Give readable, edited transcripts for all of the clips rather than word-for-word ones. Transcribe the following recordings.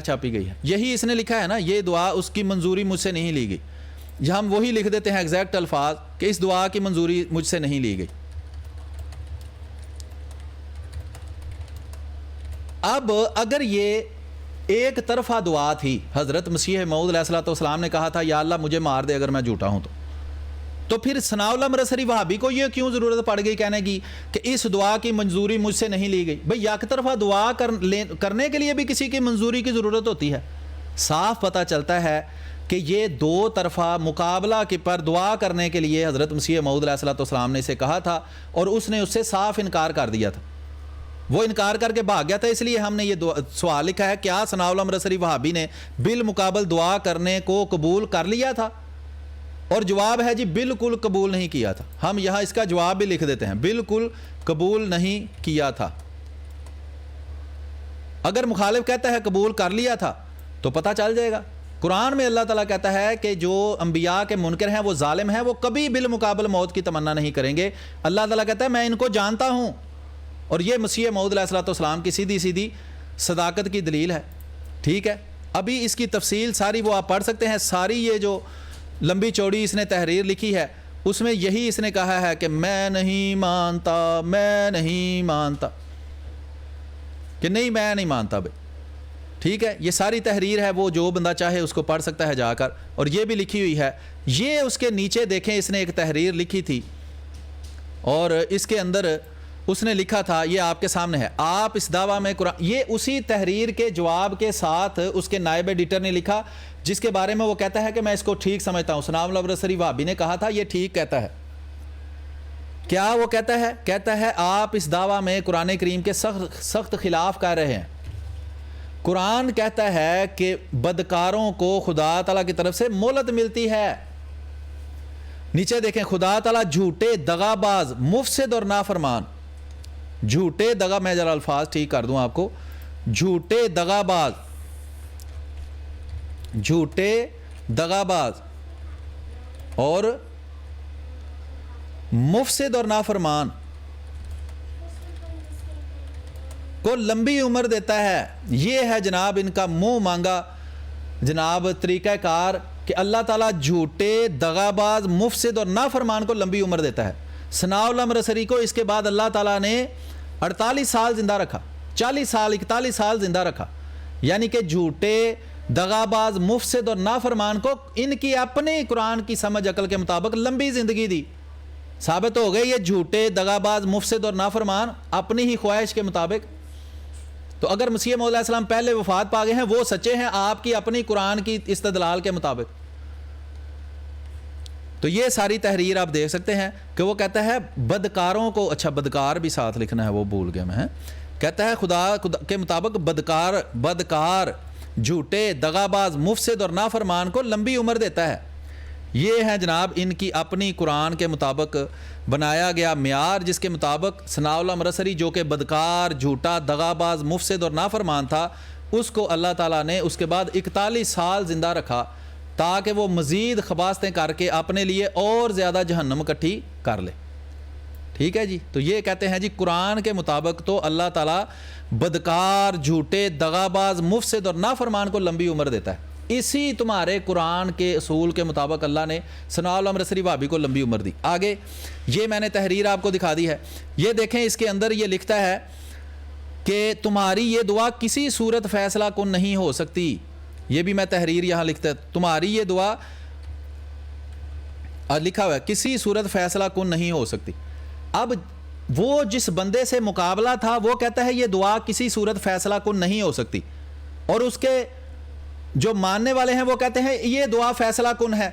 چھاپی گئی ہے، یہی اس نے لکھا ہے نا، یہ دعا اس کی منظوری مجھ سے نہیں لی گئی. ہم وہی لکھ دیتے ہیں ایگزیکٹ الفاظ کہ اس دعا کی منظوری مجھ سے نہیں لی گئی. اب اگر یہ ایک طرفہ دعا تھی، حضرت مسیح موعود علیہ الصلوۃ والسلام نے کہا تھا یا اللہ مجھے مار دے اگر میں جھوٹا ہوں تو پھر ثناء اللہ مرسری وہابی کو یہ کیوں ضرورت پڑ گئی کہنے کی کہ اس دعا کی منظوری مجھ سے نہیں لی گئی؟ بھئی یک طرفہ دعا کرنے کے لیے بھی کسی کی منظوری کی ضرورت ہوتی ہے. صاف پتہ چلتا ہے کہ یہ دو طرفہ مقابلہ کے پر دعا کرنے کے لیے حضرت مسیح موعود علیہ الصلوۃ والسلام نے اسے کہا تھا اور اس نے اس سے صاف انکار کر دیا تھا. وہ انکار کر کے بھاگ گیا تھا، اس لیے ہم نے یہ سوال لکھا ہے کیا ثناء اللہ مرسری وہابی نے بالمقابل دعا کرنے کو قبول کر لیا تھا؟ اور جواب ہے جی بالکل قبول نہیں کیا تھا. ہم یہاں اس کا جواب بھی لکھ دیتے ہیں، بالکل قبول نہیں کیا تھا. اگر مخالف کہتا ہے قبول کر لیا تھا تو پتہ چل جائے گا. قرآن میں اللہ تعالیٰ کہتا ہے کہ جو انبیاء کے منکر ہیں وہ ظالم ہیں، وہ کبھی بالمقابل موت کی تمنا نہیں کریں گے. اللہ تعالیٰ کہتا ہے میں ان کو جانتا ہوں، اور یہ مسیح موعود علیہ الصلوۃ والسلام کی سیدھی سیدھی صداقت کی دلیل ہے. ٹھیک ہے، ابھی اس کی تفصیل ساری وہ آپ پڑھ سکتے ہیں. ساری یہ جو لمبی چوڑی اس نے تحریر لکھی ہے اس میں یہی اس نے کہا ہے کہ میں نہیں مانتا، میں نہیں مانتا، کہ نہیں میں نہیں مانتا بھائی. ٹھیک ہے، یہ ساری تحریر ہے، وہ جو بندہ چاہے اس کو پڑھ سکتا ہے جا کر. اور یہ بھی لکھی ہوئی ہے، یہ اس کے نیچے دیکھیں اس نے ایک تحریر لکھی تھی اور اس کے اندر اس نے لکھا تھا، یہ آپ کے سامنے ہے، آپ اس دعویٰ میں قرآن، یہ اسی تحریر کے جواب کے ساتھ اس کے نائب ایڈیٹر نے لکھا جس کے بارے میں وہ کہتا ہے کہ میں اس کو ٹھیک سمجھتا ہوں. ثناء اللہ مرسری وہابی نے کہا تھا یہ ٹھیک کہتا ہے. کیا وہ کہتا ہے؟ کہتا ہے آپ اس دعویٰ میں قرآن کریم کے سخت خلاف کر رہے ہیں. قرآن کہتا ہے کہ بدکاروں کو خدا تعالیٰ کی طرف سے مہلت ملتی ہے. نیچے دیکھیں، خدا تعالیٰ جھوٹے دغا باز مفسد اور نافرمان، جھوٹے دغا، میں ذرا الفاظ ٹھیک کر دوں آپ کو، جھوٹے دغا باز، جھوٹے دغا باز اور مفسد اور نافرمان کو لمبی عمر دیتا ہے. یہ ہے جناب ان کا منہ مانگا جناب طریقہ کار کہ اللہ تعالیٰ جھوٹے دغا باز مفسد اور نافرمان کو لمبی عمر دیتا ہے. ثناء اللہ مرسری کو اس کے بعد اللہ تعالیٰ نے 48 سال زندہ رکھا، 40 سال 41 سال زندہ رکھا. یعنی کہ جھوٹے دغا باز مفسد اور نافرمان کو ان کی اپنی قرآن کی سمجھ عقل کے مطابق لمبی زندگی دی. ثابت ہو گئے یہ جھوٹے دغا باز مفسد اور نافرمان اپنی ہی خواہش کے مطابق. تو اگر مسیح موعود علیہ السلام پہلے وفات پا گئے ہیں وہ سچے ہیں آپ کی اپنی قرآن کی استدلال کے مطابق. تو یہ ساری تحریر آپ دیکھ سکتے ہیں کہ وہ کہتا ہے بدکاروں کو، اچھا بدکار بھی ساتھ لکھنا ہے وہ بھول گیا میں، کہتا ہے خدا کے مطابق بدکار جھوٹے دغا باز مفسد اور نافرمان کو لمبی عمر دیتا ہے. یہ ہے جناب ان کی اپنی قرآن کے مطابق بنایا گیا معیار، جس کے مطابق ثناء اللہ مرسری جو کہ بدکار جھوٹا دغا باز مفسد اور نافرمان تھا، اس کو اللہ تعالیٰ نے اس کے بعد 41 سال زندہ رکھا تاکہ وہ مزید خباستیں کر کے اپنے لیے اور زیادہ جہنم اکٹھی کر لے. ٹھیک ہے جی، تو یہ کہتے ہیں جی قرآن کے مطابق تو اللہ تعالیٰ بدکار جھوٹے دغا باز مفسد اور نافرمان کو لمبی عمر دیتا ہے. اسی تمہارے قرآن کے اصول کے مطابق اللہ نے ثناء اللہ مرسری وہابی کو لمبی عمر دی. آگے یہ میں نے تحریر آپ کو دکھا دی ہے، یہ دیکھیں اس کے اندر یہ لکھتا ہے کہ تمہاری یہ دعا کسی صورت فیصلہ کن نہیں ہو سکتی. یہ بھی میں تحریر یہاں لکھتا ہے، تمہاری یہ دعا لکھا ہوا ہے کسی صورت فیصلہ کن نہیں ہو سکتی. اب وہ جس بندے سے مقابلہ تھا وہ کہتا ہے یہ دعا کسی صورت فیصلہ کن نہیں ہو سکتی، اور اس کے جو ماننے والے ہیں وہ کہتے ہیں یہ دعا فیصلہ کن ہے.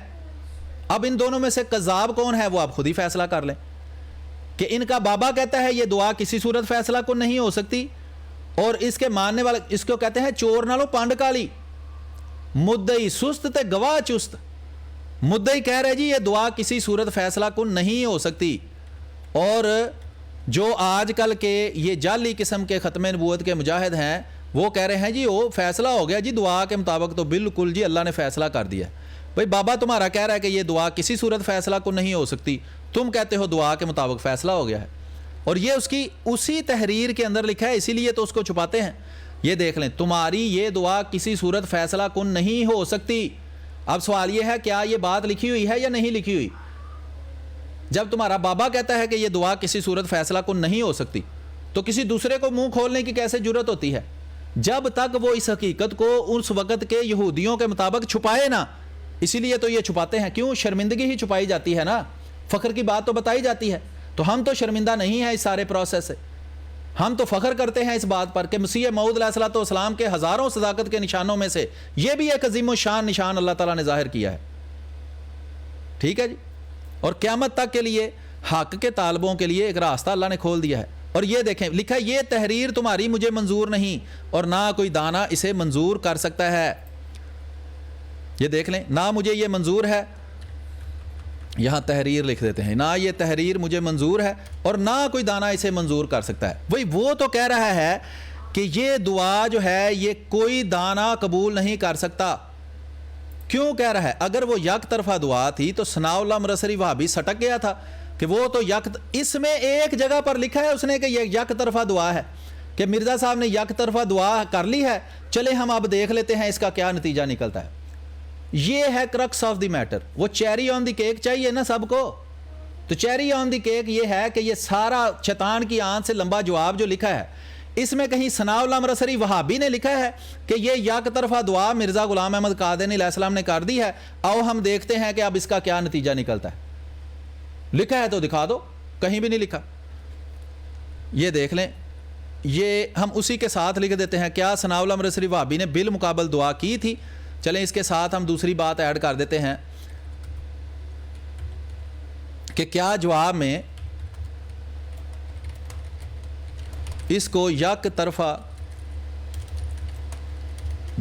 اب ان دونوں میں سے کذاب کون ہے وہ آپ خود ہی فیصلہ کر لیں کہ ان کا بابا کہتا ہے یہ دعا کسی صورت فیصلہ کن نہیں ہو سکتی، اور اس کے ماننے والے اس کو کہتے ہیں چور نالو پانڈ کالی، مدعی سست تے گواہ چست. مدعی کہہ رہے جی یہ دعا کسی صورت فیصلہ کن نہیں ہو سکتی، اور جو آج کل کے یہ جعلی قسم کے ختم نبوت کے مجاہد ہیں وہ کہہ رہے ہیں جی وہ فیصلہ ہو گیا جی دعا کے مطابق، تو بالکل جی اللہ نے فیصلہ کر دیا. بھئی بابا تمہارا کہہ رہا ہے کہ یہ دعا کسی صورت فیصلہ کو نہیں ہو سکتی، تم کہتے ہو دعا کے مطابق فیصلہ ہو گیا ہے. اور یہ اس کی اسی تحریر کے اندر لکھا ہے، اسی لیے تو اس کو چھپاتے ہیں یہ دیکھ لیں تمہاری یہ دعا کسی صورت فیصلہ کن نہیں ہو سکتی. اب سوال یہ ہے کیا یہ بات لکھی ہوئی ہے یا نہیں لکھی ہوئی؟ جب تمہارا بابا کہتا ہے کہ یہ دعا کسی صورت فیصلہ کن نہیں ہو سکتی تو کسی دوسرے کو منہ کھولنے کی کیسے جرت ہوتی ہے؟ جب تک وہ اس حقیقت کو اس وقت کے یہودیوں کے مطابق چھپائے نا. اسی لیے تو یہ چھپاتے ہیں. کیوں؟ شرمندگی ہی چھپائی جاتی ہے نا, فخر کی بات تو بتائی جاتی ہے. تو ہم تو شرمندہ نہیں ہیں اس سارے پروسیس سے. ہم تو فخر کرتے ہیں اس بات پر کہ مسیح موعود علیہ الصلوۃ والسلام کے ہزاروں صداقت کے نشانوں میں سے یہ بھی ایک عظیم و شان نشان اللہ تعالیٰ نے ظاہر کیا ہے. ٹھیک ہے جی. اور قیامت تک کے لیے حق کے طالبوں کے لیے ایک راستہ اللہ نے کھول دیا ہے. اور یہ دیکھیں لکھا ہے یہ تحریر تمہاری مجھے منظور نہیں اور نہ کوئی دانا اسے منظور کر سکتا ہے. یہ دیکھ لیں نہ مجھے یہ منظور ہے, یہاں تحریر لکھ دیتے ہیں, نہ یہ تحریر مجھے منظور ہے اور نہ کوئی دانا اسے منظور کر سکتا ہے. وہی وہ تو کہہ رہا ہے کہ یہ دعا جو ہے یہ کوئی دانا قبول نہیں کر سکتا. کیوں کہہ رہا ہے؟ اگر وہ یک طرفہ دعا تھی تو ثناء اللہ مرسری وہابی سٹک گیا تھا کہ وہ تو اس میں ایک جگہ پر لکھا ہے اس نے کہ یہ یک طرفہ دعا ہے, کہ مرزا صاحب نے یک طرفہ دعا کر لی ہے, چلے ہم اب دیکھ لیتے ہیں اس کا کیا نتیجہ نکلتا ہے. یہ ہے کرکس آف دی میٹر. وہ چیری آن دی کیک چاہیے نا سب کو, تو چیری آن دی کیک یہ ہے کہ یہ سارا شیطان کی آنکھ سے لمبا جواب جو لکھا ہے اس میں کہیں ثناء اللہ مرسری وہابی نے لکھا ہے کہ یہ یک طرفہ دعا مرزا غلام احمد قادیانی علیہ السلام نے کر دی ہے, آؤ ہم دیکھتے ہیں کہ اب اس کا کیا نتیجہ نکلتا ہے. لکھا ہے تو دکھا دو, کہیں بھی نہیں لکھا. یہ دیکھ لیں یہ ہم اسی کے ساتھ لکھ دیتے ہیں کیا ثناء اللہ مرسری وہابی نے بالمقابل دعا کی تھی. چلیں اس کے ساتھ ہم دوسری بات ایڈ کر دیتے ہیں کہ کیا جواب میں اس کو یک طرفہ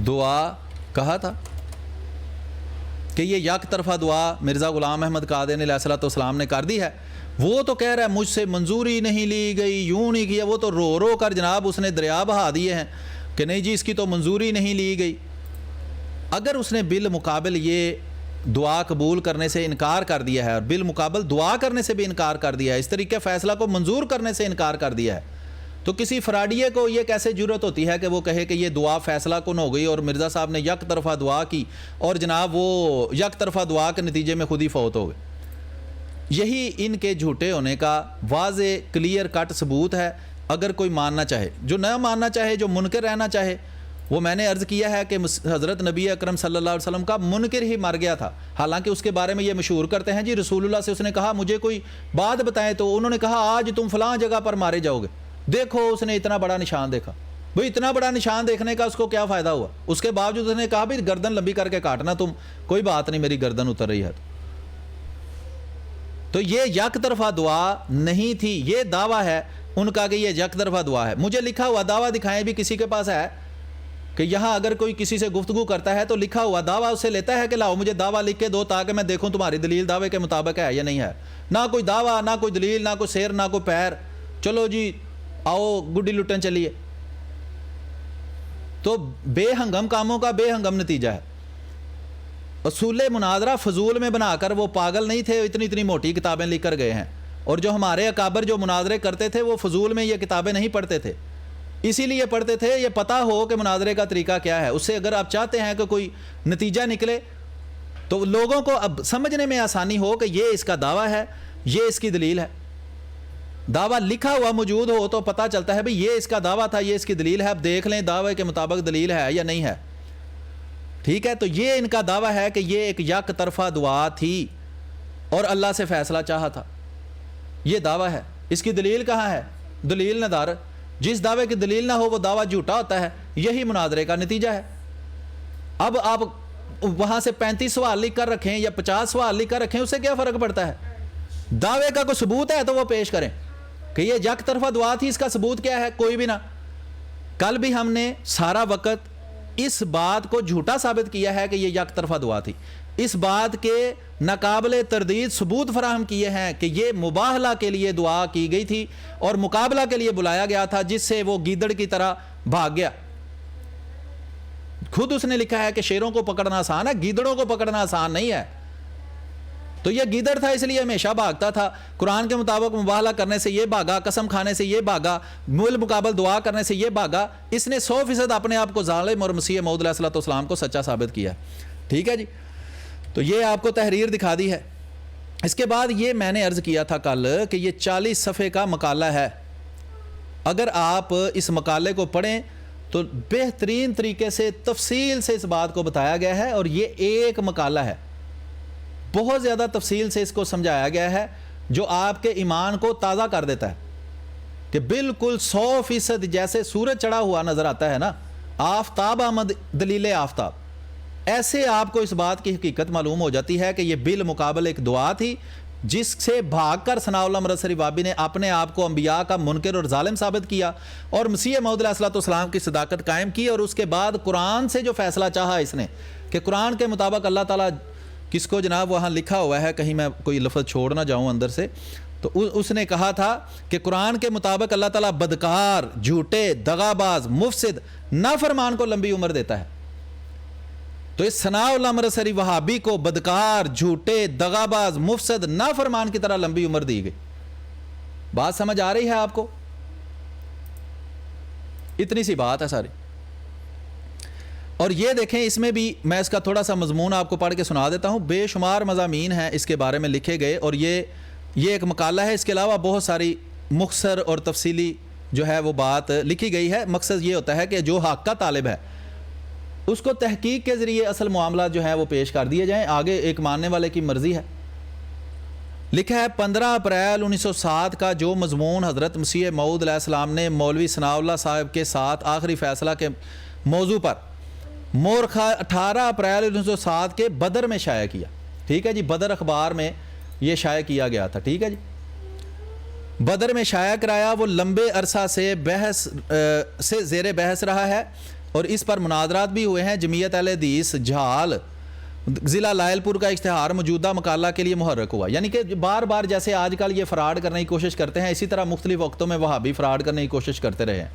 دعا کہا تھا کہ یہ یک طرفہ دعا مرزا غلام احمد قادیانی علیہ الصلوۃ والسلام نے کر دی ہے. وہ تو کہہ رہا ہے مجھ سے منظوری نہیں لی گئی, یوں نہیں کیا. وہ تو رو رو کر جناب اس نے دریا بہا دیے ہیں کہ نہیں جی اس کی تو منظوری نہیں لی گئی. اگر اس نے بالمقابل یہ دعا قبول کرنے سے انکار کر دیا ہے اور بالمقابل دعا کرنے سے بھی انکار کر دیا ہے, اس طریقے فیصلہ کو منظور کرنے سے انکار کر دیا ہے, تو کسی فراڈیے کو یہ کیسے جرت ہوتی ہے کہ وہ کہے کہ یہ دعا فیصلہ کن ہو گئی اور مرزا صاحب نے یک طرفہ دعا کی اور جناب وہ یک طرفہ دعا کے نتیجے میں خود ہی فوت ہو گئے. یہی ان کے جھوٹے ہونے کا واضح کلیئر کٹ ثبوت ہے. اگر کوئی ماننا چاہے, جو نہ ماننا چاہے, جو منکر رہنا چاہے, وہ میں نے عرض کیا ہے کہ حضرت نبی اکرم صلی اللہ علیہ وسلم کا منکر ہی مر گیا تھا. حالانکہ اس کے بارے میں یہ مشہور کرتے ہیں جی رسول اللہ سے اس نے کہا مجھے کوئی بات بتائیں, تو انہوں نے کہا آج تم فلاں جگہ پر مارے جاؤ گے. دیکھو اس نے اتنا بڑا نشان دیکھا. بھئی اتنا بڑا نشان دیکھنے کا اس کو کیا فائدہ ہوا؟ اس کے باوجود اس نے کہا بھی گردن لمبی کر کے کاٹنا تم, کوئی بات نہیں میری گردن اتر رہی ہے. تو یہ یک طرفہ دعا نہیں تھی, یہ دعویٰ ہے ان کا کہ یہ یک طرفہ دعا ہے. مجھے لکھا ہوا دعویٰ دکھائیں بھی کسی کے پاس ہے کہ یہاں اگر کوئی کسی سے گفتگو کرتا ہے تو لکھا ہوا دعویٰ اس سے لیتا ہے کہ لاؤ مجھے دعویٰ لکھ کے دو تاکہ میں دیکھوں تمہاری دلیل دعوے کے مطابق ہے یا نہیں ہے. نہ کوئی دعویٰ, نہ کوئی دلیل, نہ کوئی سیر, نہ کوئی پیر, چلو جی آؤ گڈی لٹن چلیے. تو بے ہنگم کاموں کا بے ہنگم نتیجہ ہے. اصول مناظرہ فضول میں بنا کر وہ پاگل نہیں تھے, اتنی اتنی موٹی کتابیں لکھ کر گئے ہیں. اور جو ہمارے اکابر جو مناظرے کرتے تھے وہ فضول میں یہ کتابیں نہیں پڑھتے تھے, اسی لیے پڑھتے تھے یہ پتہ ہو کہ مناظرے کا طریقہ کیا ہے. اس سے اگر آپ چاہتے ہیں کہ کوئی نتیجہ نکلے تو لوگوں کو اب سمجھنے میں آسانی ہو کہ یہ اس کا دعویٰ ہے, یہ اس کی دلیل ہے. دعویٰ لکھا ہوا موجود ہو تو پتہ چلتا ہے بھئی یہ اس کا دعویٰ تھا, یہ اس کی دلیل ہے, اب دیکھ لیں دعوے کے مطابق دلیل ہے یا نہیں ہے. ٹھیک ہے, تو یہ ان کا دعویٰ ہے کہ یہ ایک یک طرفہ دعا تھی اور اللہ سے فیصلہ چاہا تھا. یہ دعویٰ ہے. اس کی دلیل کہاں ہے؟ دلیل ندار. جس دعوے کی دلیل نہ ہو وہ دعویٰ جھوٹا ہوتا ہے. یہی مناظرے کا نتیجہ ہے. اب آپ وہاں سے 35 سوال لکھ کر رکھیں یا 50 سوال لکھ کر رکھیں, اس سے کیا فرق پڑتا ہے؟ دعوے کا کوئی ثبوت ہے تو وہ پیش کریں کہ یہ یک طرفہ دعا تھی, اس کا ثبوت کیا ہے؟ کوئی بھی نہ. کل بھی ہم نے سارا وقت اس بات کو جھوٹا ثابت کیا ہے کہ یہ یک طرفہ دعا تھی. اس بات کے ناقابل تردید ثبوت فراہم کیے ہیں کہ یہ مباہلہ کے لیے دعا کی گئی تھی اور مقابلہ کے لیے بلایا گیا تھا, جس سے وہ گیدڑ کی طرح بھاگ گیا. خود اس نے لکھا ہے کہ شیروں کو پکڑنا آسان ہے, گیدڑوں کو پکڑنا آسان نہیں ہے. تو یہ گیدڑ تھا اس لیے ہمیشہ بھاگتا تھا، قرآن کے مطابق مباہلہ کرنے سے یہ بھاگا، قسم کھانے سے یہ بھاگا، بالمقابل دعا کرنے سے یہ بھاگا. اس نے 100% اپنے آپ کو ظالم اور مسیح موعود علیہ السلام کو سچا ثابت کیا. ٹھیک ہے جی. تو یہ آپ کو تحریر دکھا دی ہے. اس کے بعد یہ میں نے عرض کیا تھا کل کہ یہ 40 صفحے کا مقالہ ہے. اگر آپ اس مقالے کو پڑھیں تو بہترین طریقے سے تفصیل سے اس بات کو بتایا گیا ہے، اور یہ ایک مقالہ ہے، بہت زیادہ تفصیل سے اس کو سمجھایا گیا ہے جو آپ کے ایمان کو تازہ کر دیتا ہے کہ بالکل 100% جیسے سورج چڑھا ہوا نظر آتا ہے نا، آفتاب آمد دلیل آفتاب، ایسے آپ کو اس بات کی حقیقت معلوم ہو جاتی ہے کہ یہ بالمقابل ایک دعا تھی جس سے بھاگ کر ثناء اللہ مرسری وابی نے اپنے آپ کو انبیاء کا منکر اور ظالم ثابت کیا اور مسیح موعود علیہ السلام کی صداقت قائم کی. اور اس کے بعد قرآن سے جو فیصلہ چاہا اس نے کہ قرآن کے مطابق اللہ تعالیٰ کس کو جناب وہاں لکھا ہوا ہے، کہیں میں کوئی لفظ چھوڑ نہ جاؤں اندر سے، تو اس نے کہا تھا کہ قرآن کے مطابق اللہ تعالیٰ بدکار، جھوٹے، دغاباز، مفسد، نافرمان کو لمبی عمر دیتا ہے. تو اس ثناء اللہ مرسری وہابی کو بدکار، جھوٹے، دغاباز، مفسد، نافرمان کی طرح لمبی عمر دی گئی. بات سمجھ آ رہی ہے آپ کو؟ اتنی سی بات ہے ساری. اور یہ دیکھیں اس میں بھی میں اس کا تھوڑا سا مضمون آپ کو پڑھ کے سنا دیتا ہوں. بے شمار مضامین ہیں اس کے بارے میں لکھے گئے، اور یہ ایک مقالہ ہے. اس کے علاوہ بہت ساری مختصر اور تفصیلی جو ہے وہ بات لکھی گئی ہے. مقصد یہ ہوتا ہے کہ جو حق کا طالب ہے اس کو تحقیق کے ذریعے اصل معاملات جو ہیں وہ پیش کر دیے جائیں. آگے ایک ماننے والے کی مرضی ہے. لکھا ہے 15 اپریل 1907 کا جو مضمون حضرت مسیح موعود علیہ السلام نے مولوی ثناء اللہ صاحب کے ساتھ آخری فیصلہ کے موضوع پر مورخہ 18 اپریل 1907 کے بدر میں شائع کیا. ٹھیک ہے جی. بدر اخبار میں یہ شائع کیا گیا تھا. ٹھیک ہے جی. بدر میں شائع کرایا. وہ لمبے عرصہ سے بحث سے زیر بحث رہا ہے اور اس پر مناظرات بھی ہوئے ہیں. جمعیت اہل حدیث جھال ضلع لائل پور کا اشتہار موجودہ مقالہ کے لیے محرک ہوا. یعنی کہ بار بار جیسے آج کل یہ فراڈ کرنے کی کوشش کرتے ہیں، اسی طرح مختلف وقتوں میں وہابی فراڈ کرنے کی کوشش کرتے رہے ہیں.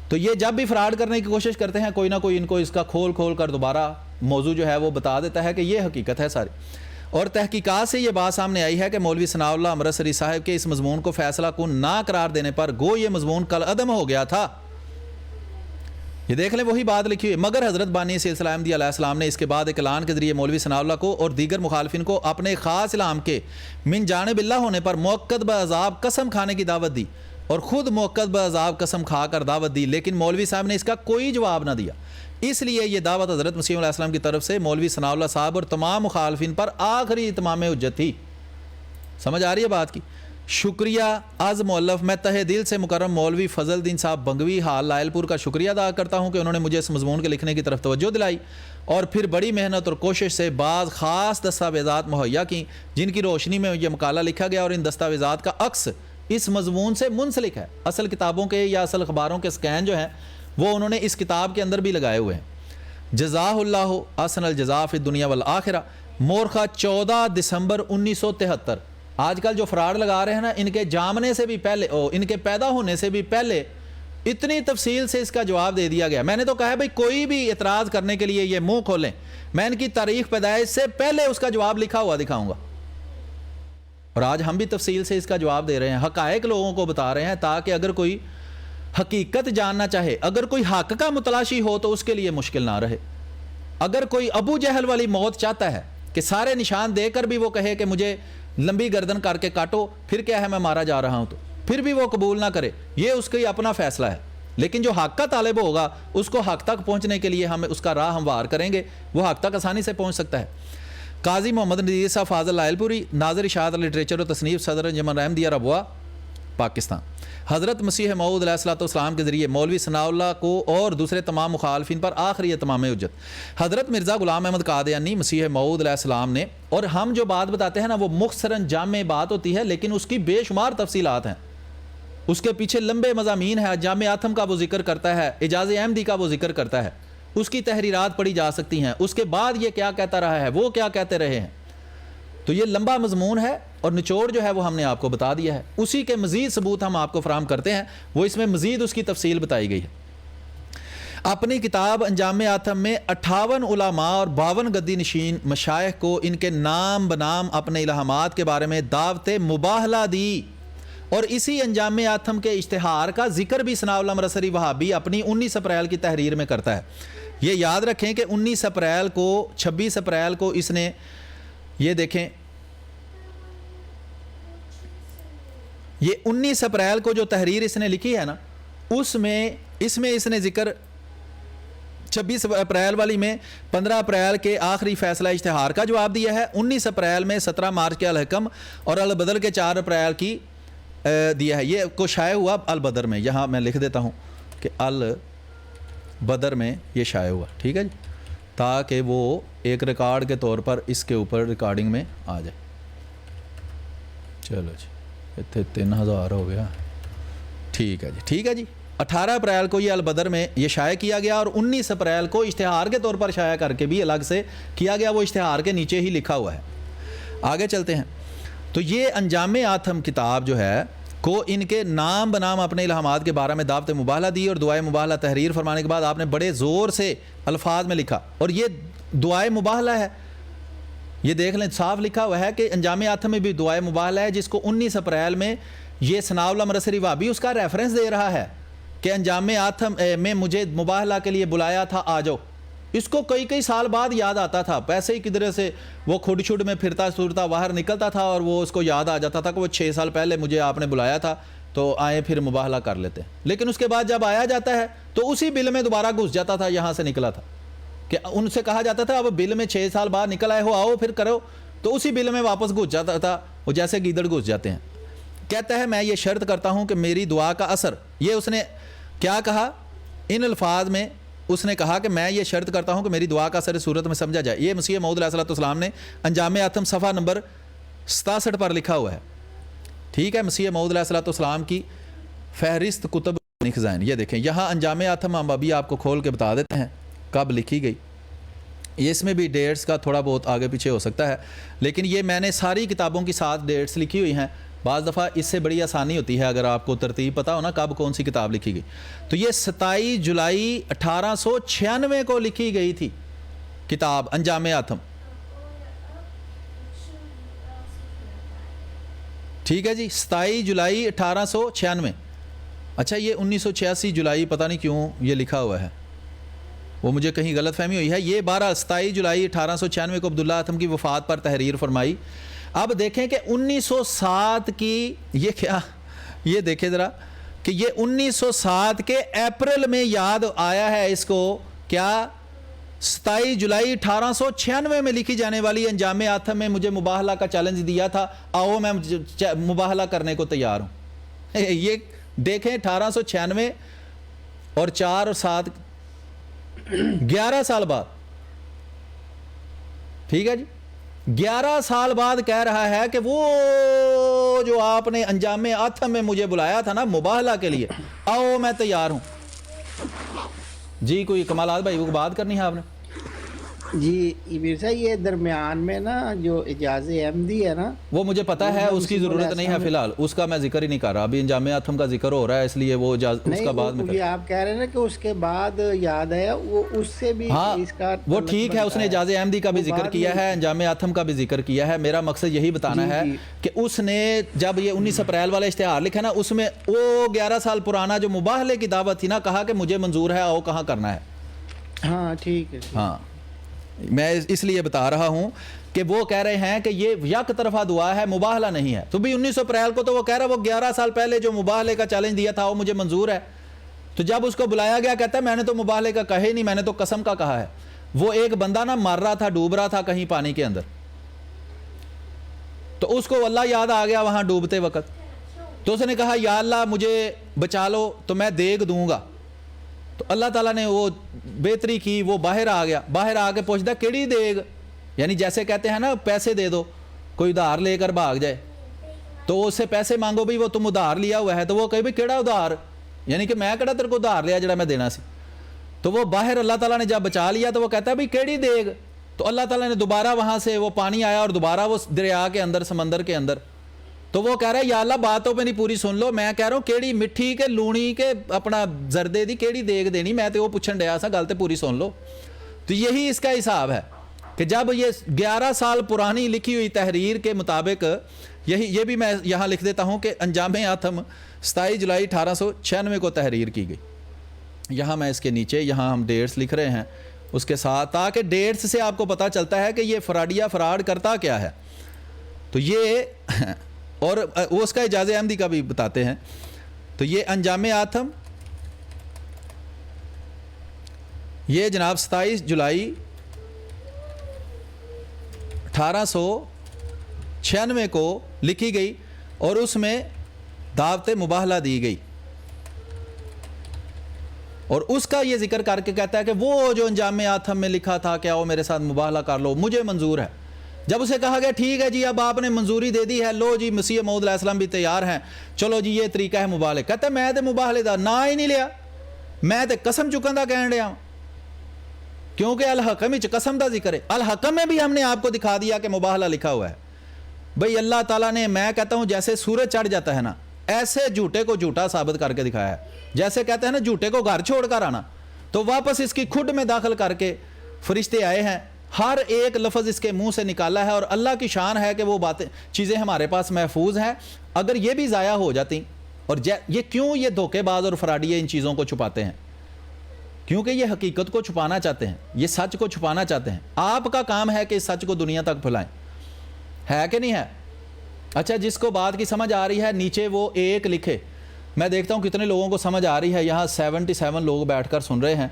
تو یہ جب بھی فراڈ کرنے کی کوشش کرتے ہیں کوئی نہ کوئی ان کو اس کا کھول کر دوبارہ موضوع جو ہے وہ بتا دیتا ہے کہ یہ حقیقت ہے ساری. اور تحقیقات سے یہ بات سامنے آئی ہے کہ مولوی ثناء اللہ امرتسری صاحب کے اس مضمون کو فیصلہ کن نہ قرار دینے پر گو یہ مضمون کل عدم ہو گیا تھا. یہ دیکھ لیں وہی بات لکھی ہوئی. مگر حضرت بانی سلسلہ احمدیہ علیہ السلام نے اس کے بعد ایک اعلان کے ذریعے مولوی ثناء اللہ کو اور دیگر مخالفین کو اپنے خاص الہام کے من جانب اللہ ہونے پر موقت بعذاب قسم کھانے کی دعوت دی اور خود موقت بعذاب قسم کھا کر دعوت دی، لیکن مولوی صاحب نے اس کا کوئی جواب نہ دیا. اس لیے یہ دعوت حضرت مسیح علیہ السلام کی طرف سے مولوی ثناء اللہ صاحب اور تمام مخالفین پر آخری اتمام حجت تھی. سمجھ آ رہی ہے بات کی؟ شکریہ از مؤلف. میں تہہ دل سے مکرم مولوی فضل الدین صاحب بنگوی حال لائل پور کا شکریہ ادا کرتا ہوں کہ انہوں نے مجھے اس مضمون کے لکھنے کی طرف توجہ دلائی اور پھر بڑی محنت اور کوشش سے بعض خاص دستاویزات مہیا کی جن کی روشنی میں یہ مقالہ لکھا گیا، اور ان دستاویزات کا عکس اس مضمون سے منسلک ہے. اصل کتابوں کے یا اصل اخباروں کے سکین جو ہیں وہ انہوں نے اس کتاب کے اندر بھی لگائے ہوئے ہیں. جزاہ اللہ احسن الجزاء فی الدنیا والآخرہ. مورخہ 14 دسمبر 1973. آج کل جو فراڈ لگا رہے ہیں نا، ان کے جامنے سے بھی پہلے ان کے پیدا ہونے سے بھی پہلے اتنی تفصیل سے اس کا جواب دے دیا گیا. میں نے تو کہا بھائی کوئی بھی اعتراض کرنے کے لیے یہ منہ کھولیں، میں ان کی تاریخ پیدائش سے پہلے اس کا جواب لکھا ہوا دکھاؤں گا. اور آج ہم بھی تفصیل سے اس کا جواب دے رہے ہیں، حقائق لوگوں کو بتا رہے ہیں تاکہ اگر کوئی حقیقت جاننا چاہے، اگر کوئی حق کا متلاشی ہو تو اس کے لیے مشکل نہ رہے. اگر کوئی ابو جہل والی موت چاہتا ہے کہ سارے نشان دے کر بھی وہ کہے کہ مجھے لمبی گردن کر کے کاٹو، پھر کیا ہے میں مارا جا رہا ہوں، تو پھر بھی وہ قبول نہ کرے، یہ اس کا اپنا فیصلہ ہے. لیکن جو حق کا طالب ہوگا اس کو حق تک پہنچنے کے لیے ہم اس کا راہ ہموار کریں گے، وہ حق تک آسانی سے پہنچ سکتا ہے. قاضی محمد نذیر صاحب فاضل لائل پوری، ناظر اشاعت لٹریچر و تصنیف، صدر انجمن احمدیہ ربوہ، پاکستان. حضرت مسیح موعود علیہ السلام کے ذریعے مولوی ثناء اللہ کو اور دوسرے تمام مخالفین پر آخری اتمام حجت. حضرت مرزا غلام احمد قادیانی مسیح موعود علیہ السلام نے، اور ہم جو بات بتاتے ہیں نا وہ مختصراً جامع بات ہوتی ہے لیکن اس کی بے شمار تفصیلات ہیں، اس کے پیچھے لمبے مضامین ہیں. جامع آتم کا وہ ذکر کرتا ہے، اعجاز احمدی کا وہ ذکر کرتا ہے، اس کی تحریرات پڑھی جا سکتی ہیں. اس کے بعد یہ کیا کہتا رہا ہے، وہ کیا کہتے رہے ہیں. تو یہ لمبا مضمون ہے اور نچوڑ جو ہے وہ ہم نے آپ کو بتا دیا ہے. اسی کے مزید ثبوت ہم آپ کو فراہم کرتے ہیں، وہ اس میں مزید اس کی تفصیل بتائی گئی ہے. اپنی کتاب انجام آتم میں 58 علماء اور 52 گدی نشین مشائخ کو ان کے نام بنام اپنے الہامات کے بارے میں دعوت مباہلہ دی، اور اسی انجام آتم کے اشتہار کا ذکر بھی ثناء اللہ مرسری وہابی اپنی 19 اپریل کی تحریر میں کرتا ہے۔ یہ یاد رکھیں کہ 19 اپریل کو 26 اپریل کو اس نے، یہ دیکھیں، یہ 19 اپریل کو جو تحریر اس نے لکھی ہے نا، اس میں اس نے ذکر 26 اپریل والی میں 15 اپریل کے آخری فیصلہ اشتہار کا جواب دیا ہے، 19 اپریل میں 17 مارچ کے الحکم اور البدر کے 4 اپریل کی دیا ہے۔ یہ کو شائع ہوا البدر میں، یہاں میں لکھ دیتا ہوں کہ البدر میں یہ شائع ہوا، ٹھیک ہے جی، تاکہ وہ ایک ریکارڈ کے طور پر اس کے اوپر ریکارڈنگ میں آ جائے۔ چلو جی، اتنے 3000 ہو گیا، ٹھیک ہے جی، ٹھیک ہے جی۔ 18 اپریل کو یہ البدر میں یہ شائع کیا گیا، اور 19 اپریل کو اشتہار کے طور پر شائع کر کے بھی الگ سے کیا گیا، وہ اشتہار کے نیچے ہی لکھا ہوا ہے۔ آگے چلتے ہیں۔ تو یہ انجام آتم کتاب جو ہے کو ان کے نام بنام اپنے الہامات کے بارے میں دعوت مباہلہ دی، اور دعائے مباہلہ تحریر فرمانے کے بعد آپ نے بڑے زور سے الفاظ میں لکھا، اور یہ دعائے مباہلہ ہے، یہ دیکھ لیں صاف لکھا ہوا ہے کہ انجام آتم میں بھی دعائے مباہلہ ہے، جس کو 19 اپریل میں یہ ثناء اللہ مرسری وہابی اس کا ریفرنس دے رہا ہے کہ انجام آتم میں مجھے مباہلہ کے لیے بلایا تھا، آ جاؤ۔ اس کو کئی سال بعد یاد آتا تھا، پیسے ہی کدھر سے وہ کھڈ چھڈ میں پھرتا صورتا باہر نکلتا تھا، اور وہ اس کو یاد آ جاتا تھا کہ وہ 6 سال پہلے مجھے آپ نے بلایا تھا، تو آئے پھر مباہلہ کر لیتے ہیں۔ لیکن اس کے بعد جب آیا جاتا ہے تو اسی بل میں دوبارہ گھس جاتا تھا، یہاں سے نکلا تھا کہ ان سے کہا جاتا تھا اب بل میں 6 سال بعد نکل آئے ہو، آؤ پھر کرو، تو اسی بل میں واپس گھس جاتا تھا، وہ جیسے گیدڑ گھس جاتے ہیں۔ کہتا ہے میں یہ شرط کرتا ہوں کہ میری دعا کا اثر، یہ اس نے کیا کہا ان الفاظ میں، اس نے کہا کہ میں یہ شرط کرتا ہوں کہ میری دعا کا اثر اس صورت میں سمجھا جائے۔ یہ مسیح موعود علیہ السلام نے انجام آتم صفحہ نمبر 67 پر لکھا ہوا ہے، ٹھیک ہے، مسیح موعود علیہ السلام کی فہرست کتب خزائن۔ یہ دیکھیں یہاں انجام آتم ہم ابھی آپ کو کھول کے بتا دیتے ہیں کب لکھی گئی، اس میں بھی ڈیٹس کا تھوڑا بہت آگے پیچھے ہو سکتا ہے، لیکن یہ میں نے ساری کتابوں کی ساتھ ڈیٹس لکھی ہوئی ہیں۔ بعض دفعہ اس سے بڑی آسانی ہوتی ہے اگر آپ کو ترتیب پتہ ہو نا کب کون سی کتاب لکھی گئی۔ تو یہ 27 جولائی 1896 کو لکھی گئی تھی کتاب انجام آتم، ٹھیک ہے جی، 27 جولائی 1896۔ اچھا یہ 1986 جولائی پتہ نہیں کیوں یہ لکھا ہوا ہے، وہ مجھے کہیں غلط فہمی ہوئی ہے۔ یہ 27 جولائی 1896 کو عبداللہ آتم کی وفات پر تحریر فرمائی۔ اب دیکھیں کہ 1907 کی یہ کیا، یہ دیکھیں ذرا کہ یہ 1907 کے اپریل میں یاد آیا ہے اس کو، کیا 27 جولائی 1896 میں لکھی جانے والی انجام آتم میں مجھے مباہلہ کا چیلنج دیا تھا، آؤ میں مباہلہ کرنے کو تیار ہوں۔ یہ دیکھیں 1896 اور 4 اور 7 11 سال بعد، ٹھیک ہے جی، 11 سال بعد کہہ رہا ہے کہ وہ جو آپ نے انجام آتم میں مجھے بلایا تھا نا مباہلہ کے لیے، آؤ میں تیار ہوں۔ جی کوئی کمالات بھائی وہ بات کرنی ہے آپ نے؟ جی مرزا یہ درمیان میں نا جو اجاز احمدی ہے نا، وہ مجھے پتہ ہے، اس کی ضرورت نہیں ہے فی الحال، اس کا میں ذکر ہی نہیں کر رہا، ابھی انجام آتم کا ذکر ہو رہا ہے، اس لیے وہ اس کا بعد میں یہ آپ کہہ رہے ہیں نا کہ اس کے بعد یاد ہے، وہ اس سے بھی ہاں اس کا وہ ٹھیک ہے، اس نے اجاز احمدی کا بھی ذکر کیا ہے، انجام آتم کا بھی ذکر کیا ہے۔ میرا مقصد یہی بتانا ہے کہ اس نے جب یہ 19 اپریل والا اشتہار لکھا نا، اس میں وہ 11 سال پرانا جو مباہلے کی دعوت تھی نا، کہا کہ مجھے منظور ہے، آؤ کہاں کرنا ہے۔ ہاں ٹھیک ہے، ہاں میں اس لیے بتا رہا ہوں کہ وہ کہہ رہے ہیں کہ یہ یک طرفہ دعا ہے، مباہلہ نہیں ہے۔ تو بھی 19 اپریل کو تو وہ کہہ رہا ہے وہ 11 سال پہلے جو مباہلے کا چیلنج دیا تھا وہ مجھے منظور ہے۔ تو جب اس کو بلایا گیا کہتا ہے میں نے تو مباہلے کا کہے نہیں، میں نے تو قسم کا کہا ہے۔ وہ ایک بندہ نا مر رہا تھا، ڈوب رہا تھا کہیں پانی کے اندر، تو اس کو اللہ یاد آ گیا وہاں ڈوبتے وقت، تو اس نے کہا یا اللہ مجھے بچا لو تو میں دیگ دوں گا۔ تو اللہ تعالیٰ نے وہ بہتری کی، وہ باہر آ گیا، باہر آ کے پوچھتا کیڑی دیگ، یعنی جیسے کہتے ہیں نا پیسے دے دو، کوئی ادھار لے کر بھاگ جائے تو اس سے پیسے مانگو بھی وہ تم ادھار لیا ہوا ہے، تو وہ کہے بھی کیڑا ادھار، یعنی کہ میں کیڑا تیرے کو ادھار لیا جڑا میں دینا سی۔ تو وہ باہر اللہ تعالیٰ نے جب بچا لیا تو وہ کہتا ہے بھی کیڑی دیگ، تو اللہ تعالیٰ نے دوبارہ وہاں سے وہ پانی آیا اور دوبارہ وہ دریا کے اندر، سمندر کے اندر تو وہ کہہ رہا ہے یا اللہ باتوں پہ نہیں پوری سن لو, میں کہہ رہا ہوں کیڑی مٹھی کے لونی کے اپنا زردے دی کیڑی دیگ دینی, میں تو وہ پوچھن ڈیا سا, گل تے پوری سن لو. تو یہی اس کا حساب ہے کہ جب یہ 11 سال پرانی لکھی ہوئی تحریر کے مطابق, یہ بھی میں یہاں لکھ دیتا ہوں کہ انجام آتم 27 جولائی 1896 کو تحریر کی گئی. یہاں میں اس کے نیچے یہاں ہم ڈیٹس لکھ رہے ہیں اس کے ساتھ, تاکہ ڈیٹس سے آپ کو پتہ چلتا ہے کہ یہ فراڈ کرتا کیا ہے. تو یہ اور وہ اس کا اعجاز احمدی کا بھی بتاتے ہیں. تو یہ انجام آتم یہ جناب 27 جولائی 1896 کو لکھی گئی اور اس میں دعوت مباہلہ دی گئی, اور اس کا یہ ذکر کر کے کہتا ہے کہ وہ جو انجام آتم میں لکھا تھا کہ آؤ میرے ساتھ مباہلہ کر لو, مجھے منظور ہے. جب اسے کہا گیا ٹھیک ہے جی اب آپ نے منظوری دے دی ہے, لو جی مسیح موعود علیہ السلام بھی تیار ہیں, چلو جی یہ طریقہ ہے مباہلے, کہتا ہے میں تے مباہلے دا نا ہی نہیں لیا, میں تے قسم چکن دا کہن ڈیا, کیونکہ الحکم وچ قسم دا ذکر ہے. الحکم میں بھی ہم نے آپ کو دکھا دیا کہ مباہلہ لکھا ہوا ہے. بھئی اللہ تعالیٰ نے, میں کہتا ہوں جیسے سورج چڑھ جاتا ہے نا, ایسے جھوٹے کو جھوٹا ثابت کر کے دکھایا ہے. جیسے کہتے ہیں نا جھوٹے کو گھر چھوڑ کر آنا, تو واپس اس کی کھڈ میں داخل کر کے فرشتے آئے ہیں, ہر ایک لفظ اس کے منہ سے نکالا ہے, اور اللہ کی شان ہے کہ وہ باتیں چیزیں ہمارے پاس محفوظ ہیں. اگر یہ بھی ضائع ہو جاتی, اور یہ کیوں یہ دھوکے باز اور فراڈی ان چیزوں کو چھپاتے ہیں, کیونکہ یہ حقیقت کو چھپانا چاہتے ہیں, یہ سچ کو چھپانا چاہتے ہیں. آپ کا کام ہے کہ اس سچ کو دنیا تک پھیلائیں, ہے کہ نہیں ہے؟ اچھا جس کو بات کی سمجھ آ رہی ہے نیچے وہ ایک لکھے, میں دیکھتا ہوں کتنے لوگوں کو سمجھ آ رہی ہے. یہاں 77 لوگ بیٹھ کر سن رہے ہیں,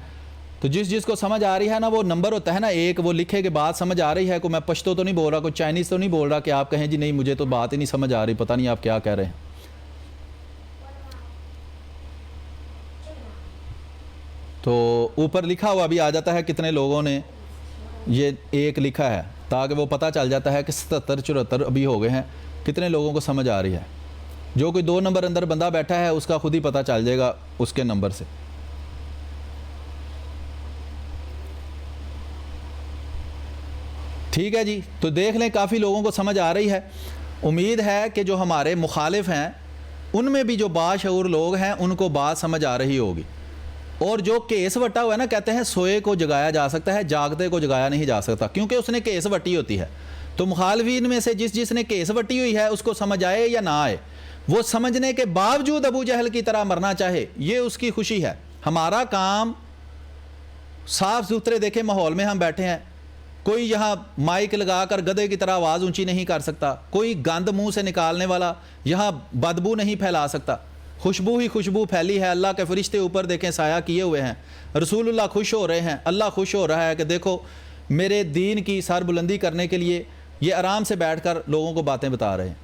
تو جس کو سمجھ آ رہی ہے نا وہ نمبر ہوتا ہے نا ایک, وہ لکھے کہ بات سمجھ آ رہی ہے. کوئی میں پشتو تو نہیں بول رہا, کوئی چائنیز تو نہیں بول رہا کہ آپ کہیں جی نہیں مجھے تو بات ہی نہیں سمجھ آ رہی, پتہ نہیں آپ کیا کہہ رہے ہیں. تو اوپر لکھا ہوا بھی آ جاتا ہے کتنے لوگوں نے یہ ایک لکھا ہے, تاکہ وہ پتہ چل جاتا ہے کہ 77-74 ابھی ہو گئے ہیں, کتنے لوگوں کو سمجھ آ رہی ہے. جو کوئی 2 نمبر اندر بندہ بیٹھا ہے اس کا خود ہی پتہ چل جائے گا اس کے نمبر سے. ٹھیک ہے جی, تو دیکھ لیں کافی لوگوں کو سمجھ آ رہی ہے. امید ہے کہ جو ہمارے مخالف ہیں ان میں بھی جو باشعور لوگ ہیں ان کو بات سمجھ آ رہی ہوگی. اور جو کیس وٹا ہوا ہے نا, کہتے ہیں سوئے کو جگایا جا سکتا ہے, جاگتے کو جگایا نہیں جا سکتا, کیونکہ اس نے کیس وٹی ہوتی ہے. تو مخالفین میں سے جس نے کیس وٹی ہوئی ہے اس کو سمجھ آئے یا نہ آئے, وہ سمجھنے کے باوجود ابو جہل کی طرح مرنا چاہے, یہ اس کی خوشی ہے. ہمارا کام صاف ستھرے دیکھیں ماحول میں ہم بیٹھے ہیں, کوئی یہاں مائک لگا کر گدھے کی طرح آواز اونچی نہیں کر سکتا, کوئی گند منہ سے نکالنے والا یہاں بدبو نہیں پھیلا سکتا. خوشبو ہی خوشبو پھیلی ہے. اللہ کے فرشتے اوپر دیکھیں سایہ کیے ہوئے ہیں, رسول اللہ خوش ہو رہے ہیں, اللہ خوش ہو رہا ہے کہ دیکھو میرے دین کی سر بلندی کرنے کے لیے یہ آرام سے بیٹھ کر لوگوں کو باتیں بتا رہے ہیں.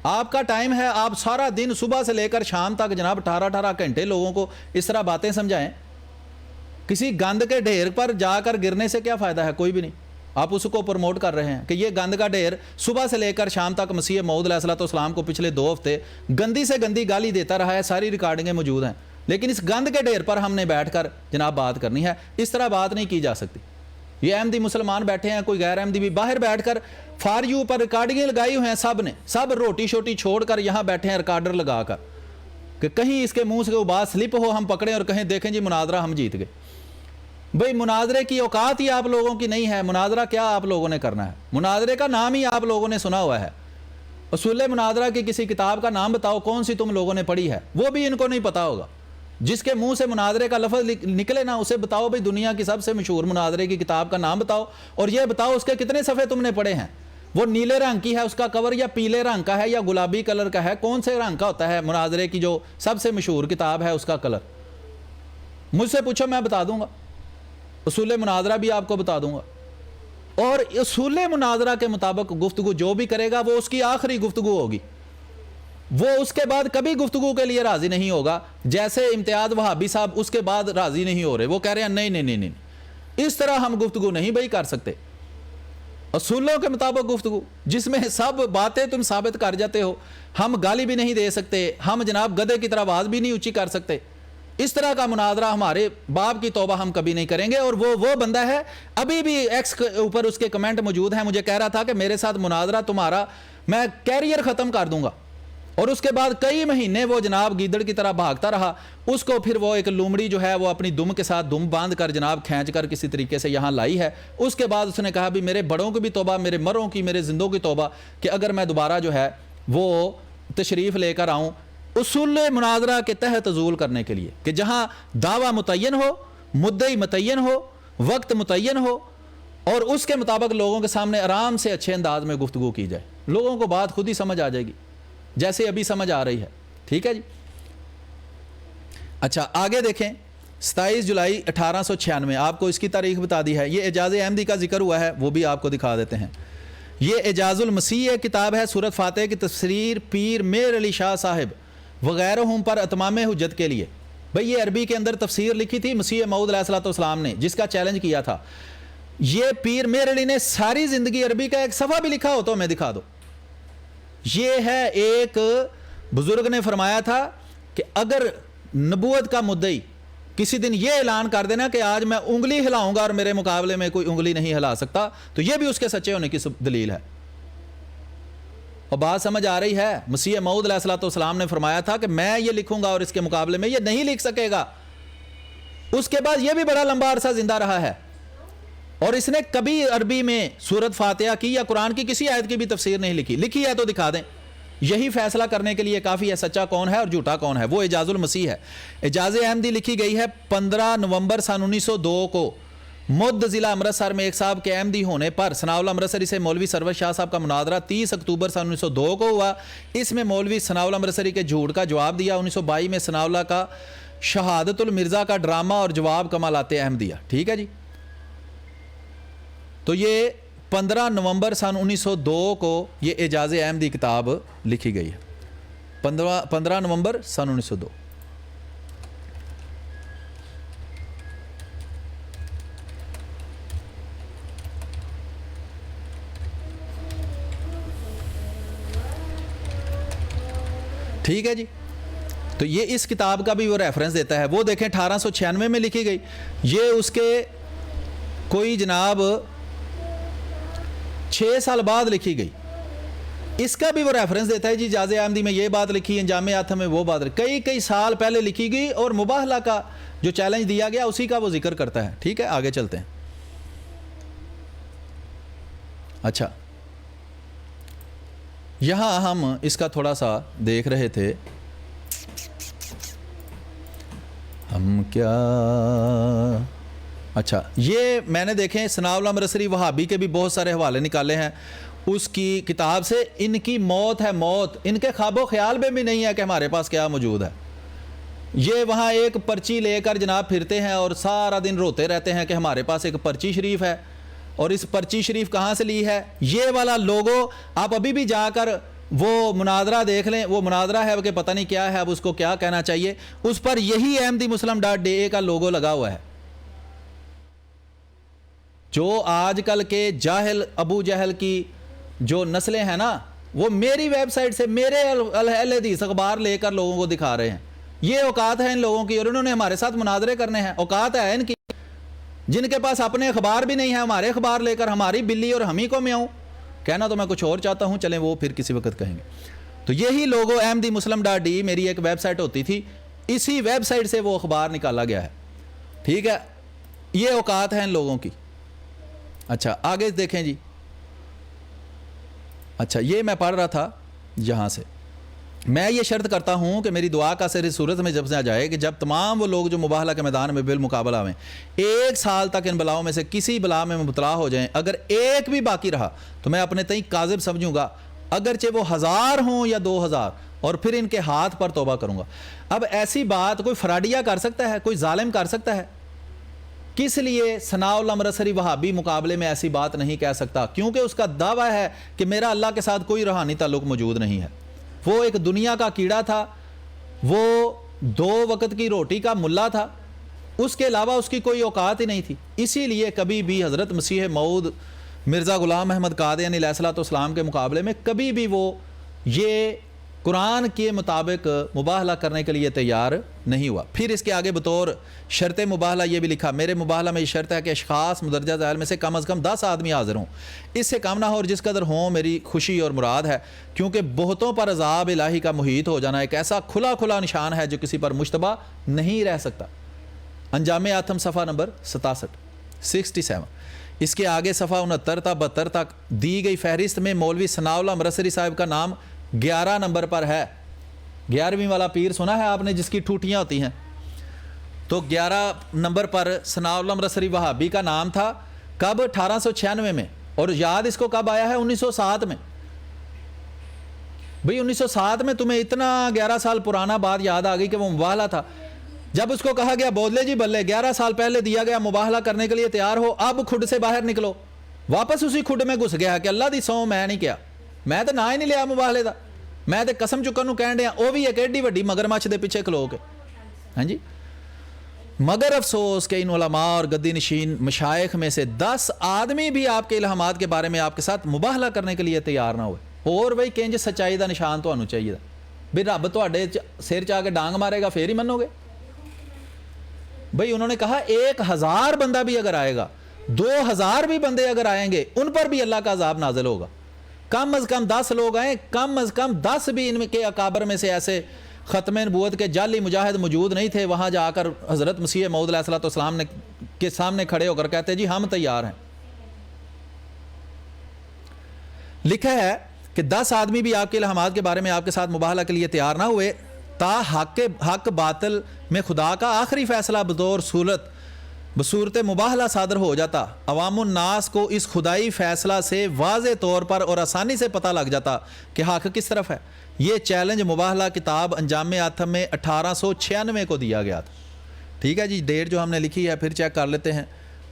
آپ کا ٹائم ہے, آپ سارا دن صبح سے لے کر شام تک جناب 18 گھنٹے لوگوں کو اس طرح باتیں سمجھائیں. کسی گند کے ڈھیر پر جا کر گرنے سے کیا فائدہ ہے؟ کوئی بھی نہیں. آپ اس کو پروموٹ کر رہے ہیں کہ یہ گند کا ڈھیر صبح سے لے کر شام تک مسیح موعود علیہ السلام کو پچھلے 2 ہفتے گندی سے گندی گالی دیتا رہا ہے, ساری ریکارڈنگیں موجود ہیں, لیکن اس گند کے ڈھیر پر ہم نے بیٹھ کر جناب بات کرنی ہے. اس طرح بات نہیں کی جا سکتی. یہ احمدی مسلمان بیٹھے ہیں, کوئی غیر احمدی بھی باہر بیٹھ کر فار یو پر ریکارڈنگیں لگائی ہوئی ہیں, سب روٹی شوٹی چھوڑ کر یہاں بیٹھے ہیں ریکارڈر لگا کر کہ کہیں اس کے منہ سے وہ بات سلپ ہو, ہم پکڑیں اور کہیں دیکھیں جی مناظرہ ہم جیت گئے. بھئی مناظرے کی اوقات ہی آپ لوگوں کی نہیں ہے. مناظرہ کیا آپ لوگوں نے کرنا ہے؟ مناظرے کا نام ہی آپ لوگوں نے سنا ہوا ہے. اصول مناظرہ کی کسی کتاب کا نام بتاؤ کون سی تم لوگوں نے پڑھی ہے, وہ بھی ان کو نہیں پتا ہوگا. جس کے منہ سے مناظرے کا لفظ نکلے نا اسے بتاؤ بھئی دنیا کی سب سے مشہور مناظرے کی کتاب کا نام بتاؤ, اور یہ بتاؤ اس کے کتنے صفحے تم نے پڑھے ہیں. وہ نیلے رنگ کی ہے اس کا کور, یا پیلے رنگ کا ہے, یا گلابی کلر کا ہے, کون سے رنگ کا ہوتا ہے مناظرے کی جو سب سے مشہور کتاب ہے اس کا کلر؟ مجھ سے پوچھو میں بتا دوں گا. اصول مناظرہ بھی آپ کو بتا دوں گا. اور اصول مناظرہ کے مطابق گفتگو جو بھی کرے گا وہ اس کی آخری گفتگو ہوگی, وہ اس کے بعد کبھی گفتگو کے لیے راضی نہیں ہوگا. جیسے امتیاز وہابی صاحب اس کے بعد راضی نہیں ہو رہے, وہ کہہ رہے ہیں نہیں اس طرح ہم گفتگو نہیں بھائی کر سکتے. اصولوں کے مطابق گفتگو جس میں سب باتیں تم ثابت کر جاتے ہو, ہم گالی بھی نہیں دے سکتے, ہم جناب گدھے کی طرح آواز بھی نہیں اونچی کر سکتے. اس طرح کا مناظرہ ہمارے باپ کی توبہ ہم کبھی نہیں کریں گے. اور وہ بندہ ہے, ابھی بھی ایکس کے اوپر اس کے کمنٹ موجود ہیں, مجھے کہہ رہا تھا کہ میرے ساتھ مناظرہ تمہارا میں کیریئر ختم کر دوں گا. اور اس کے بعد کئی مہینے وہ جناب گیدڑ کی طرح بھاگتا رہا. اس کو پھر وہ ایک لومڑی جو ہے وہ اپنی دم کے ساتھ دم باندھ کر جناب کھینچ کر کسی طریقے سے یہاں لائی ہے. اس کے بعد اس نے کہا بھی میرے بڑوں کی بھی توبہ, میرے مروں کی, میرے زندوں کی توبہ, کہ اگر میں دوبارہ جو ہے وہ تشریف لے کر آؤں اصول مناظرہ کے تحت عزول کرنے کے لیے, کہ جہاں دعویٰ متعین ہو, مدعی متعین ہو, وقت متعین ہو, اور اس کے مطابق لوگوں کے سامنے آرام سے اچھے انداز میں گفتگو کی جائے. لوگوں کو بات خود ہی سمجھ آ جائے گی جیسے ابھی سمجھ آ رہی ہے. ٹھیک ہے جی. اچھا آگے دیکھیں, 27 جولائی 1896, آپ کو اس کی تاریخ بتا دی ہے. یہ اعجاز احمدی کا ذکر ہوا ہے, وہ بھی آپ کو دکھا دیتے ہیں. یہ اعجاز المسیح کتاب ہے, سورۃ فاتحہ کی تفسیر پیر میر علی شاہ صاحب وغیرہ پر اتمام حجت کے لیے. بھئی یہ عربی کے اندر تفسیر لکھی تھی مسیح موعود علیہ السلام نے, جس کا چیلنج کیا تھا. یہ پیر میر علی نے ساری زندگی عربی کا ایک صفحہ بھی لکھا ہو تو ہمیں دکھا دو. یہ ہے, ایک بزرگ نے فرمایا تھا کہ اگر نبوت کا مدعی کسی دن یہ اعلان کر دینا کہ آج میں انگلی ہلاؤں گا اور میرے مقابلے میں کوئی انگلی نہیں ہلا سکتا, تو یہ بھی اس کے سچے ہونے کی دلیل ہے. اور بات سمجھ آ رہی ہے؟ مسیح موعود علیہ السلام نے فرمایا تھا کہ میں یہ لکھوں گا اور اس کے مقابلے میں یہ نہیں لکھ سکے گا. اس کے بعد یہ بھی بڑا لمبا عرصہ زندہ رہا ہے, اور اس نے کبھی عربی میں سورۃ فاتحہ کی یا قرآن کی کسی آیت کی بھی تفسیر نہیں لکھی. لکھی ہے تو دکھا دیں. یہی فیصلہ کرنے کے لیے کافی ہے سچا کون ہے اور جھوٹا کون ہے. وہ اعجاز المسیح ہے. اعجاز احمدی لکھی گئی ہے 15 نومبر سن 1902 کو مد ضلع امرتسر میں ایک صاحب کے احمدی ہونے پر ثناء اللہ امرتسری سے مولوی سرور شاہ صاحب کا مناظرہ 30 اکتوبر سن 1902 کو ہوا. اس میں مولوی ثناء اللہ امرتسری کے جھوٹ کا جواب دیا. 1922 میں ثناء اللہ کا شہادت المرزا کا ڈرامہ اور جواب کمالات احمدیہ. ٹھیک ہے جی. تو یہ 15 نومبر سن 1902 کو یہ اعجاز احمدی کتاب لکھی گئی ہے. 15 نومبر سن 1902. ٹھیک ہے جی. تو یہ اس کتاب کا بھی وہ ریفرنس دیتا ہے. وہ دیکھیں 1896 میں لکھی گئی. یہ اس کے کوئی جناب 6 سال بعد لکھی گئی. اس کا بھی وہ ریفرنس دیتا ہے جی اعجاز احمدی میں یہ بات لکھی, انجام آتم میں وہ بات کئی سال پہلے لکھی گئی, اور مباہلہ کا جو چیلنج دیا گیا اسی کا وہ ذکر کرتا ہے. ٹھیک ہے آگے چلتے ہیں. اچھا یہاں ہم اس کا تھوڑا سا دیکھ رہے تھے. ہم کیا اچھا یہ میں نے دیکھیں ثناء اللہ امرتسری وہابی کے بھی بہت سارے حوالے نکالے ہیں اس کی کتاب سے. ان کی موت ہے موت, ان کے خواب و خیال میں بھی نہیں ہے کہ ہمارے پاس کیا موجود ہے. یہ وہاں ایک پرچی لے کر جناب پھرتے ہیں اور سارا دن روتے رہتے ہیں کہ ہمارے پاس ایک پرچی شریف ہے, اور اس پرچی شریف کہاں سے لی ہے. یہ والا لوگو آپ ابھی بھی جا کر وہ مناظرہ دیکھ لیں, وہ مناظرہ ہے کہ پتہ نہیں کیا ہے, اب اس کو کیا کہنا چاہیے, اس پر یہی ahmadimuslim.da کا لوگو لگا ہوا ہے. جو آج کل کے جاہل ابو جہل کی جو نسلیں ہیں نا, وہ میری ویب سائٹ سے میرے اہل حدیث اخبار لے کر لوگوں کو دکھا رہے ہیں. یہ اوقات ہے ان لوگوں کی, اور انہوں نے ہمارے ساتھ مناظرے کرنے ہیں. اوقات ہے ان کی جن کے پاس اپنے اخبار بھی نہیں ہیں, ہمارے اخبار لے کر ہماری بلی اور ہم ہی کو میں آؤں. کہنا تو میں کچھ اور چاہتا ہوں, چلیں وہ پھر کسی وقت کہیں گے. تو یہی لوگو ahmadimuslim.de میری ایک ویب سائٹ ہوتی تھی, اسی ویب سائٹ سے وہ اخبار نکالا گیا ہے. ٹھیک ہے, یہ اوقات ہیں ان لوگوں کی. اچھا آگے دیکھیں جی. اچھا یہ میں پڑھ رہا تھا یہاں سے, میں یہ شرط کرتا ہوں کہ میری دعا کا اثر اس صورت میں جب سے آ جائے کہ جب تمام وہ لوگ جو مباہلہ کے میدان میں بالمقابلہ آویں 1 سال تک ان بلاؤں میں سے کسی بلا میں مبتلا ہو جائیں, اگر ایک بھی باقی رہا تو میں اپنے تئیں کاذب سمجھوں گا, اگرچہ وہ 1000 ہوں یا 2000, اور پھر ان کے ہاتھ پر توبہ کروں گا. اب ایسی بات کوئی فراڈیا کر سکتا ہے, کوئی ظالم کر سکتا ہے؟ کس لیے ثناء اللہ امرتسری وہابی مقابلے میں ایسی بات نہیں کہہ سکتا؟ کیونکہ اس کا دعویٰ ہے کہ میرا اللہ کے ساتھ کوئی روحانی تعلق موجود نہیں ہے. وہ ایک دنیا کا کیڑا تھا, وہ 2 وقت کی روٹی کا ملا تھا, اس کے علاوہ اس کی کوئی اوقات ہی نہیں تھی. اسی لیے کبھی بھی حضرت مسیح موعود مرزا غلام احمد قادیانی علیہ السلام کے مقابلے میں کبھی بھی وہ یہ قرآن کے مطابق مباہلہ کرنے کے لیے تیار نہیں ہوا. پھر اس کے آگے بطور شرط مباہلہ یہ بھی لکھا میرے مباہلہ میں یہ شرط ہے کہ اشخاص مدرجہ ذیل میں سے کم از کم 10 آدمی حاضر ہوں, اس سے کم نہ ہو, اور جس قدر ہوں میری خوشی اور مراد ہے, کیونکہ بہتوں پر عذاب الہی کا محیط ہو جانا ایک ایسا کھلا کھلا نشان ہے جو کسی پر مشتبہ نہیں رہ سکتا. انجام آتم صفحہ نمبر 67. اس کے آگے صفحہ 69 تا 72 تک دی گئی فہرست میں مولوی ثناء اللہ مرسری صاحب کا نام 11 نمبر پر ہے. 11ویں والا پیر سنا ہے آپ نے جس کی ٹوٹیاں ہوتی ہیں, تو 11 نمبر پر ثناء اللہ مرسری وہابی کا نام تھا. کب؟ 1896 میں. اور یاد اس کو کب آیا ہے؟ 1907 میں. بھئی 1907 میں تمہیں اتنا 11 سال پرانا بات یاد آ گئی کہ وہ مباہلہ تھا. جب اس کو کہا گیا بودلے جی بلے 11 سال پہلے دیا گیا مباہلہ کرنے کے لیے تیار ہو, اب کھڈ سے باہر نکلو, واپس اسی کھڈ میں گھس گیا کہ اللہ دی سو میں نہیں کیا, میں تو نہ ہی نہیں لیا مباہلے دا, میں تو قسم چکن کہن دیا, وہ بھی ایک ایڈی وڈی مگرمچھ دے پیچھے کھلو کے. ہاں جی, مگر افسوس کہ ان علماء اور گدی نشین مشائخ میں سے 10 آدمی بھی آپ کے الہامات کے بارے میں آپ کے ساتھ مباہلہ کرنے کے لیے تیار نہ ہوئے. اور بھائی کنج سچائی دا نشان تو چاہیے بھی رب تواڈے سر چاہ کے ڈانگ مارے گا پھر ہی منو گے. بھئی انہوں نے کہا 1000 بندہ بھی اگر آئے گا, 2000 بھی بندے اگر آئیں گے, ان پر بھی اللہ کا عذاب نازل ہوگا. کم از کم 10 لوگ آئیں, کم از کم 10 بھی ان کے اکابر میں سے ایسے ختم نبوت کے جعلی مجاہد موجود نہیں تھے, وہاں جا کر حضرت مسیح موعود علیہ السلام کے سامنے کھڑے ہو کر کہتے جی ہم تیار ہیں. لکھا ہے کہ 10 آدمی بھی آپ کے الہامات کے بارے میں آپ کے ساتھ مباہلہ کے لیے تیار نہ ہوئے تا حق باطل میں خدا کا آخری فیصلہ بصورت مباہلہ صادر ہو جاتا. عوام الناس کو اس خدائی فیصلہ سے واضح طور پر اور آسانی سے پتہ لگ جاتا کہ حق کس طرف ہے. یہ چیلنج مباہلہ کتاب انجام آتم میں 1896 کو دیا گیا تھا. ٹھیک ہے جی, ڈیٹ جو ہم نے لکھی ہے پھر چیک کر لیتے ہیں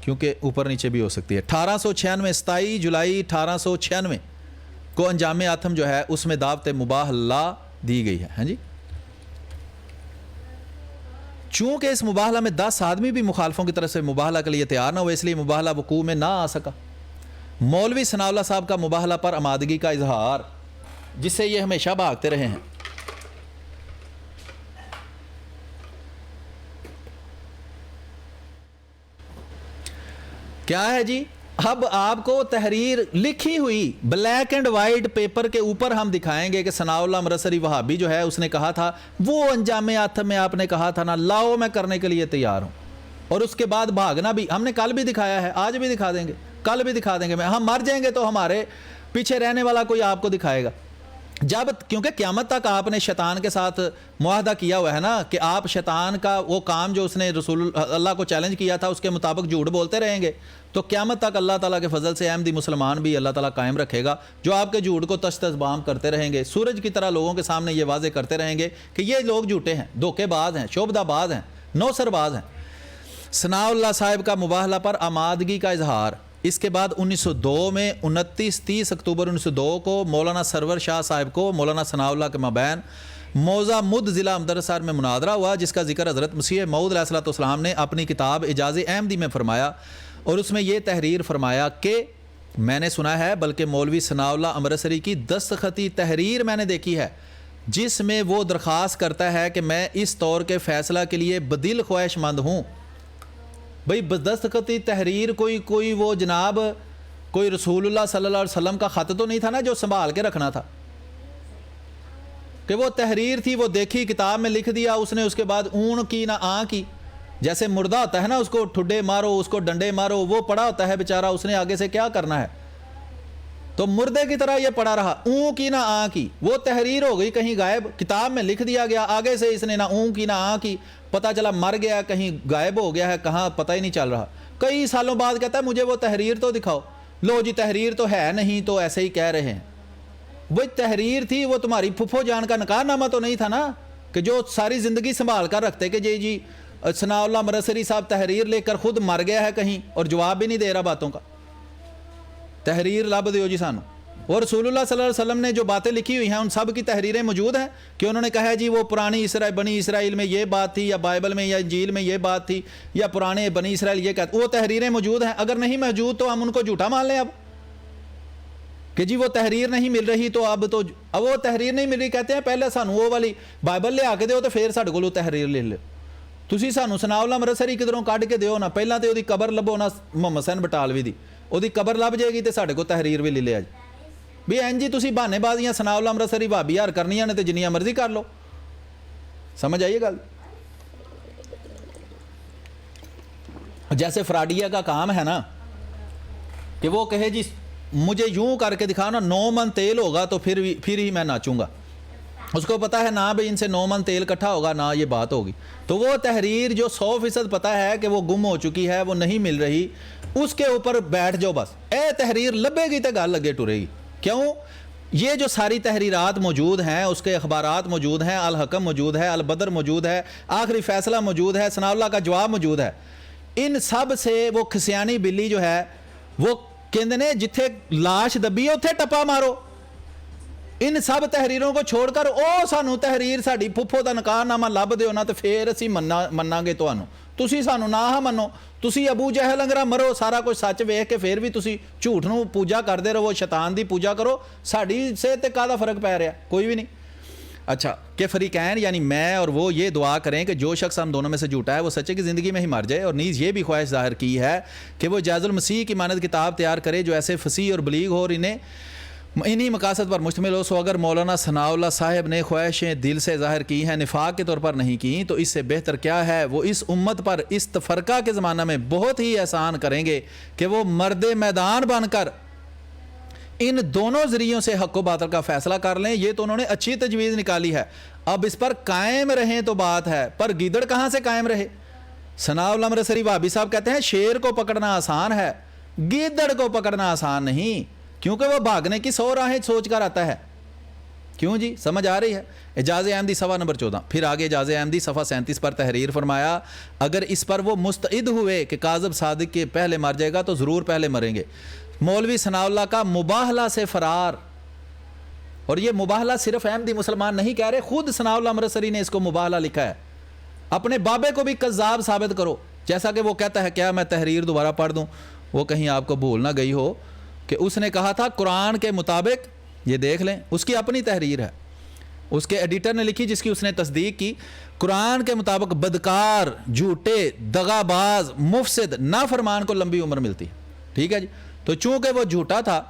کیونکہ اوپر نیچے بھی ہو سکتی ہے. 1896 27 جولائی 1896 کو انجام آتم جو ہے اس میں دعوت مباہلہ دی گئی ہے. ہاں جی, چونکہ اس مباہلہ میں 10 آدمی بھی مخالفوں کی طرف سے مباہلہ کے لیے تیار نہ ہوئے, اس لیے مباہلہ وقوع میں نہ آ سکا. مولوی ثناء اللہ صاحب کا مباہلہ پر آمادگی کا اظہار, جس سے یہ ہمیشہ بھاگتے رہے ہیں. کیا ہے جی, اب آپ کو تحریر لکھی ہوئی بلیک اینڈ وائٹ پیپر کے اوپر ہم دکھائیں گے کہ ثناء اللہ مرسری وہابی جو ہے اس نے کہا تھا, وہ انجام آتم میں آپ نے کہا تھا نا, لاؤ میں کرنے کے لیے تیار ہوں. اور اس کے بعد بھاگنا بھی ہم نے کل بھی دکھایا ہے, آج بھی دکھا دیں گے, کل بھی دکھا دیں گے. ہم مر جائیں گے تو ہمارے پیچھے رہنے والا کوئی آپ کو دکھائے گا. جب کیونکہ قیامت تک آپ نے شیطان کے ساتھ معاہدہ کیا ہوا ہے نا کہ آپ شیطان کا وہ کام جو اس نے رسول اللہ کو چیلنج کیا تھا اس کے مطابق جھوٹ بولتے رہیں گے, تو قیامت تک اللہ تعالیٰ کے فضل سے احمدی مسلمان بھی اللہ تعالیٰ قائم رکھے گا جو آپ کے جھوٹ کو تشتزبام کرتے رہیں گے, سورج کی طرح لوگوں کے سامنے یہ واضح کرتے رہیں گے کہ یہ لوگ جھوٹے ہیں, دھوکے باز ہیں, شعبدہ باز ہیں, نوسر باز ہیں. ثناء اللہ صاحب کا مباہلہ پر آمادگی کا اظہار. اس کے بعد 1902 میں 29-30 اکتوبر 1902 کو مولانا سرور شاہ صاحب کو مولانا ثناء اللہ کے مابین موضع مد ضلع مدرسہ میں مناظرہ ہوا, جس کا ذکر حضرت مسیح موعود علیہ السلام نے اپنی کتاب اعجاز احمدی میں فرمایا. اور اس میں یہ تحریر فرمایا کہ میں نے سنا ہے, بلکہ مولوی ثناء اللہ امرتسری کی دستخطی تحریر میں نے دیکھی ہے جس میں وہ درخواست کرتا ہے کہ میں اس طور کے فیصلہ کے لیے بدل خواہش مند ہوں. بھئی دستخطی تحریر کوئی وہ جناب کوئی رسول اللہ صلی اللہ علیہ وسلم کا خط تو نہیں تھا نا جو سنبھال کے رکھنا تھا, کہ وہ تحریر تھی, وہ دیکھی کتاب میں لکھ دیا اس نے, اس کے بعد اون کی نہ آن کی. جیسے مردہ ہوتا ہے نا, اس کو ٹھڈے مارو, اس کو ڈنڈے مارو, وہ پڑا ہوتا ہے بیچارہ, اس نے آگے سے کیا کرنا ہے, تو مردے کی طرح یہ پڑا رہا, اون کی نہ آن کی. وہ تحریر ہو گئی کہیں غائب, کتاب میں لکھ دیا گیا, آگے سے اس نے نہ اون کی نہ آن کی, پتہ چلا مر گیا, کہیں غائب ہو گیا ہے, کہاں پتہ ہی نہیں چل رہا. کئی سالوں بعد کہتا ہے مجھے وہ تحریر تو دکھاؤ. لو جی تحریر تو ہے نہیں, تو ایسے ہی کہہ رہے ہیں. وہ تحریر تھی, وہ تمہاری پھپھو جان کا نکاح نامہ تو نہیں تھا نا, کہ جو ساری زندگی سنبھال کر رکھتے کہ جی ثناء اللہ مرسری صاحب تحریر لے کر خود مر گیا ہے کہیں اور جواب بھی نہیں دے رہا باتوں کا. تحریر لب دیو جی سانو. اور رسول اللہ صلی اللہ علیہ وسلم نے جو باتیں لکھی ہوئی ہیں ان سب کی تحریریں موجود ہیں, کہ انہوں نے کہا ہے جی وہ پرانی بنی اسرائیل میں یہ بات تھی, یا بائبل میں یا انجیل میں یہ بات تھی, یا پرانے بنی اسرائیل یہ کہتے, وہ تحریریں موجود ہیں. اگر نہیں موجود تو ہم ان کو جھوٹا مان لیں. اب کہ جی وہ تحریر نہیں مل رہی تو اب وہ تحریر نہیں مل رہی، کہتے ہیں پہلے سانو وہ والی بائبل لے آ کے دیو تو پھر ساڈے کولوں تحریر لے لو. تسی سانو ثناء اللہ امرتسری کدھروں کڈ کے دیو نا، پہلاں تے اودی قبر لبو نا محمد حسین بٹالوی دی، اودی قبر لب جائے گی تے ساڈے کول تحریر بھی لے لیا جی. بھی این جی تسی بہانے بازیاں ثناء اللہ امرتسری بھابی ہار کرنیاں نے تے جنیاں مرضی کر لو. سمجھ آئیے گل؟ جیسے فراڈیا کا کام ہے نا کہ وہ کہے جی مجھے یوں کر کے دکھاؤ نا 9 من تیل ہوگا تو پھر ہی میں ناچوں گا. اس کو پتا ہے نہ بھائی ان سے 9 من تیل کٹھا ہوگا نہ یہ بات ہوگی. تو وہ تحریر جو 100% پتا ہے کہ وہ گم ہو چکی ہے، وہ نہیں مل رہی، اس کے اوپر بیٹھ جاؤ بس. تحریر لبے گی تو گل لگے ٹرے گی. کیوں؟ یہ جو ساری تحریرات موجود ہیں، اس کے اخبارات موجود ہیں، الحکم موجود ہے، البدر موجود ہے، آخری فیصلہ موجود ہے، ثناء اللہ کا جواب موجود ہے. ان سب سے وہ کھسیانی بلی جو ہے وہ کہندے نے جتھے لاش دبی ہے اتھے ٹپا مارو. ان سب تحریروں کو چھوڑ کر او سانو تحریر ساڈی پھپھو دا نکاح نامہ لب دیو نا تے پھر اسی مننا گے تانوں. تسی سانو نہ منو، تسی ابو جہل انگرا مرو، سارا کچھ سچ ویکھ کے پھر بھی تسی جھوٹ نو پوجا کردے رہو، شیطان دی پوجا کرو. ساڈی سے تے کاہدا فرق پی رہا؟ کوئی بھی نہیں. اچھا کہ فریقین یعنی میں اور وہ یہ دعا کریں کہ جو شخص ہم دونوں میں سے جھوٹا ہے وہ سچے کی زندگی میں ہی مر جائے. اور نیز یہ بھی خواہش ظاہر کی ہے کہ وہ اعجاز المسیح کی مانند کتاب تیار کرے جو ایسے فصیح اور بلیغ ہو اور انہی مقاصد پر مشتمل ہو. سو اگر مولانا ثناء اللہ صاحب نے خواہشیں دل سے ظاہر کی ہیں، نفاق کے طور پر نہیں کی، تو اس سے بہتر کیا ہے وہ اس امت پر اس تفرقہ کے زمانہ میں بہت ہی احسان کریں گے کہ وہ مرد میدان بن کر ان دونوں ذریعوں سے حق و باطل کا فیصلہ کر لیں. یہ تو انہوں نے اچھی تجویز نکالی ہے، اب اس پر قائم رہیں تو بات ہے. پر گیدڑ کہاں سے قائم رہے؟ ثناء اللہ امرتسری بھابی صاحب کہتے ہیں شیر کو پکڑنا آسان ہے، گیدڑ کو پکڑنا آسان نہیں، کیونکہ وہ بھاگنے کی 100 راہیں سوچ کر آتا ہے. کیوں جی؟ سمجھ آ رہی ہے؟ اعجاز احمدی صفحہ نمبر 14. پھر آگے اعجاز احمدی صفحہ 37 پر تحریر فرمایا اگر اس پر وہ مستعد ہوئے کہ کاذب صادق کے پہلے مر جائے گا تو ضرور پہلے مریں گے. مولوی ثناء اللہ کا مباہلہ سے فرار، اور یہ مباہلہ صرف احمدی مسلمان نہیں کہہ رہے، خود ثناء اللہ امرتسری نے اس کو مباہلہ لکھا ہے. اپنے بابے کو بھی کذاب ثابت کرو، جیسا کہ وہ کہتا ہے. کیا میں تحریر دوبارہ پڑھ دوں؟ وہ کہیں آپ کو بھول نہ گئی ہو کہ اس نے کہا تھا قرآن کے مطابق، یہ دیکھ لیں اس کی اپنی تحریر ہے، اس کے ایڈیٹر نے لکھی جس کی اس نے تصدیق کی. قرآن کے مطابق بدکار، جھوٹے، دغاباز، مفسد، نافرمان کو لمبی عمر ملتی ہے. ٹھیک ہے جی؟ تو چونکہ وہ جھوٹا تھا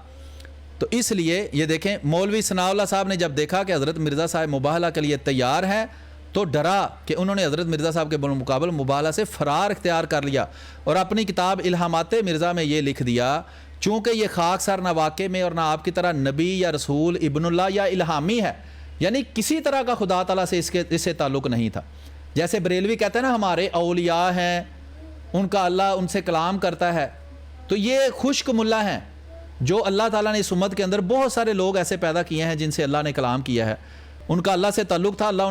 تو اس لیے یہ دیکھیں مولوی ثناء اللہ صاحب نے جب دیکھا کہ حضرت مرزا صاحب مباہلہ کے لیے تیار ہیں تو ڈرا کہ انہوں نے حضرت مرزا صاحب کے بالمقابل مباہلہ سے فرار اختیار کر لیا اور اپنی کتاب الہامات مرزا میں یہ لکھ دیا چونکہ یہ خاک سر نہ واقع میں اور نہ آپ کی طرح نبی یا رسول ابن اللہ یا الہامی ہے، یعنی کسی طرح کا خدا تعالیٰ سے اس سے تعلق نہیں تھا. جیسے بریلوی کہتے ہیں نا ہمارے اولیاء ہیں، ان کا اللہ ان سے کلام کرتا ہے، تو یہ خشک ملا ہیں جو اللہ تعالیٰ نے اس امت کے اندر بہت سارے لوگ ایسے پیدا کیے ہیں جن سے اللہ نے کلام کیا ہے، ان کا اللہ سے تعلق تھا. اللہ